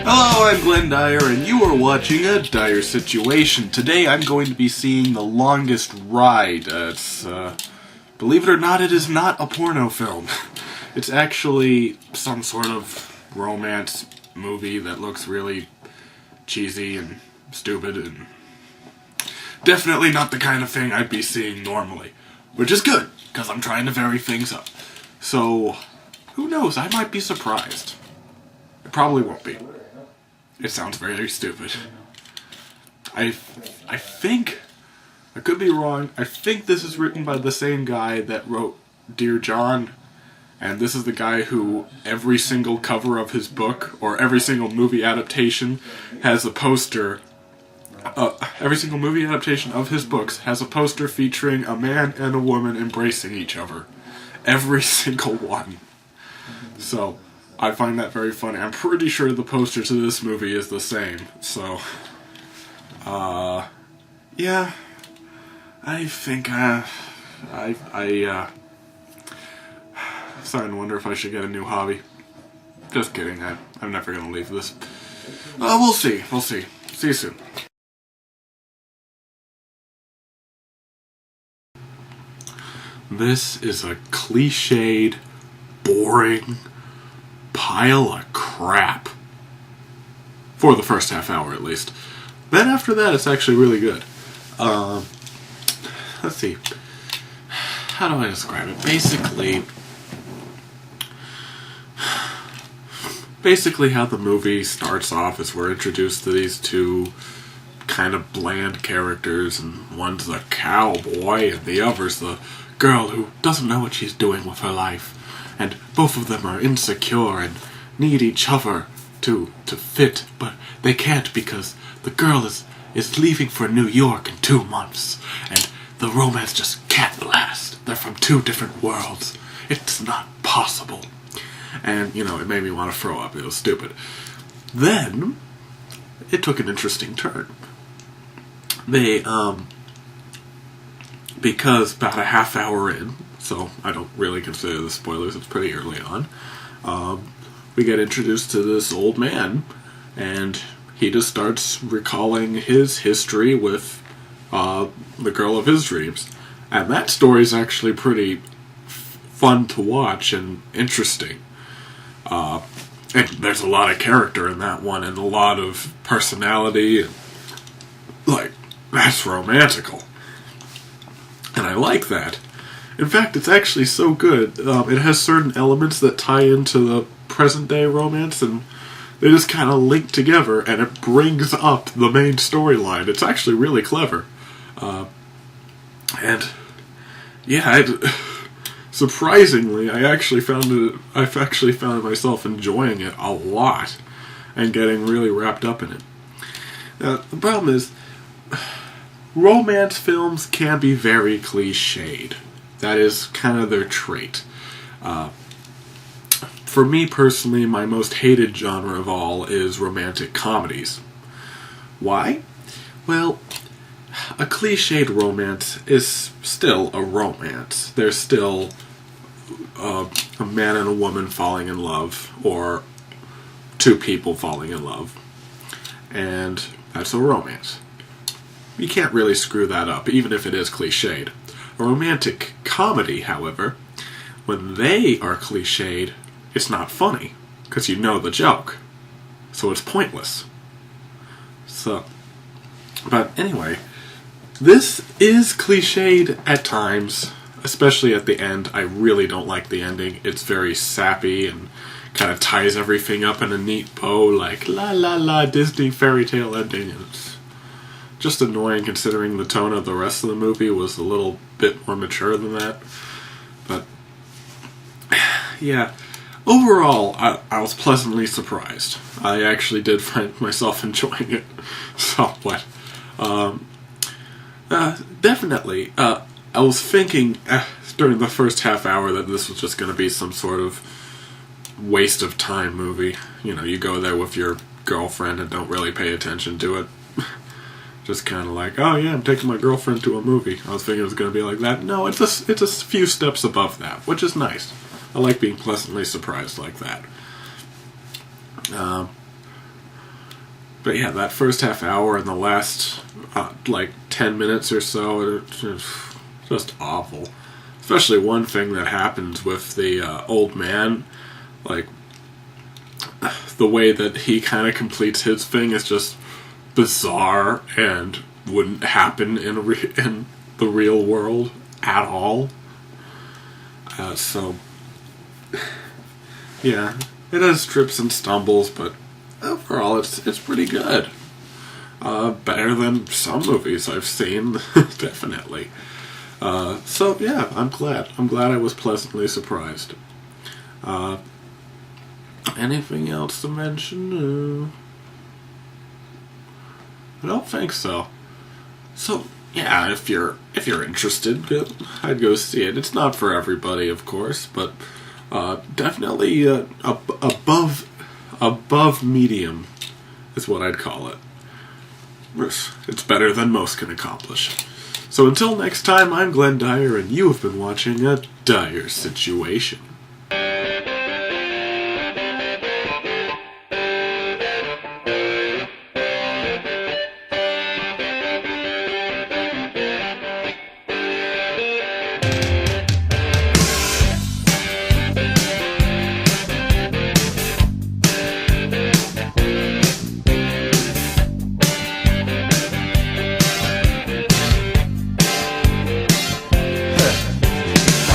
Hello, I'm Glenn Dyer, and you are watching a Dyer-Situation. Today I'm going to be seeing The Longest Ride. Believe it or not, it is not a porno film. It's actually some sort of romance movie that looks really cheesy and stupid, and definitely not the kind of thing I'd be seeing normally. Which is good, because I'm trying to vary things up. So, who knows, I might be surprised. It probably won't be. It sounds very stupid. I think, I could be wrong, I think this is written by the same guy that wrote Dear John, and this is the guy who every single cover of his book, or every single movie adaptation, has a poster. Every single movie adaptation of his books has a poster featuring a man and a woman embracing each other. Every single one. So, I find that very funny. I'm pretty sure the poster to this movie is the same. So, yeah. I think, starting to wonder if I should get a new hobby. Just kidding, I'm never gonna leave this. We'll see. See you soon. This is a cliched, boring pile of crap. For the first half hour, at least. Then after that, it's actually really good. Let's see. How do I describe it? Basically how the movie starts off is we're introduced to these two kind of bland characters, and one's the cowboy and the other's the girl who doesn't know what she's doing with her life. And both of them are insecure and need each other to fit, but they can't because the girl is leaving for New York in 2 months, and the romance just can't last. They're from two different worlds. It's not possible. And, it made me want to throw up. It was stupid. Then, it took an interesting turn. They, because about a half hour in, so I don't really consider the spoilers, it's pretty early on, we get introduced to this old man, and he just starts recalling his history with the girl of his dreams. And that story is actually pretty fun to watch and interesting. And there's a lot of character in that one, and a lot of personality, and, that's romantical. And I like that. In fact, it's actually so good. It has certain elements that tie into the present-day romance, and they just kind of link together, and it brings up the main storyline. It's actually really clever. Surprisingly, I've actually found myself enjoying it a lot, and getting really wrapped up in it. Now, the problem is, romance films can be very cliched. That is kind of their trait. For me personally, my most hated genre of all is romantic comedies. Why? Well, a cliched romance is still a romance. There's still a man and a woman falling in love, or two people falling in love. And that's a romance. You can't really screw that up, even if it is cliched. A romantic comedy, however, when they are cliched, it's not funny, because you know the joke. So it's pointless. But anyway, this is cliched at times, especially at the end. I really don't like the ending. It's very sappy and kind of ties everything up in a neat bow, like la la la Disney fairy tale ending. It's just annoying considering the tone of the rest of the movie was a little bit more mature than that. But yeah, overall, I was pleasantly surprised. I actually did find myself enjoying it somewhat. Definitely, I was thinking during the first half hour that this was just going to be some sort of waste of time movie. You go there with your girlfriend and don't really pay attention to it. Just kind of like, oh yeah, I'm taking my girlfriend to a movie. I was thinking it was going to be like that. No, it's a few steps above that, which is nice. I like being pleasantly surprised like that. But yeah, that first half hour and the last, like, 10 minutes or so, it's just awful. Especially one thing that happens with the old man, like, the way that he kind of completes his thing is just bizarre and wouldn't happen in the real world at all. So, yeah, it has trips and stumbles, but overall it's pretty good. Better than some movies I've seen, definitely. So yeah, I'm glad. I'm glad I was pleasantly surprised. Anything else to mention? I don't think so. So yeah, if you're interested, I'd go see it. It's not for everybody, of course, but definitely above medium is what I'd call it. It's better than most can accomplish. So until next time, I'm Glenn Dyer, and you have been watching a Dyer Situation.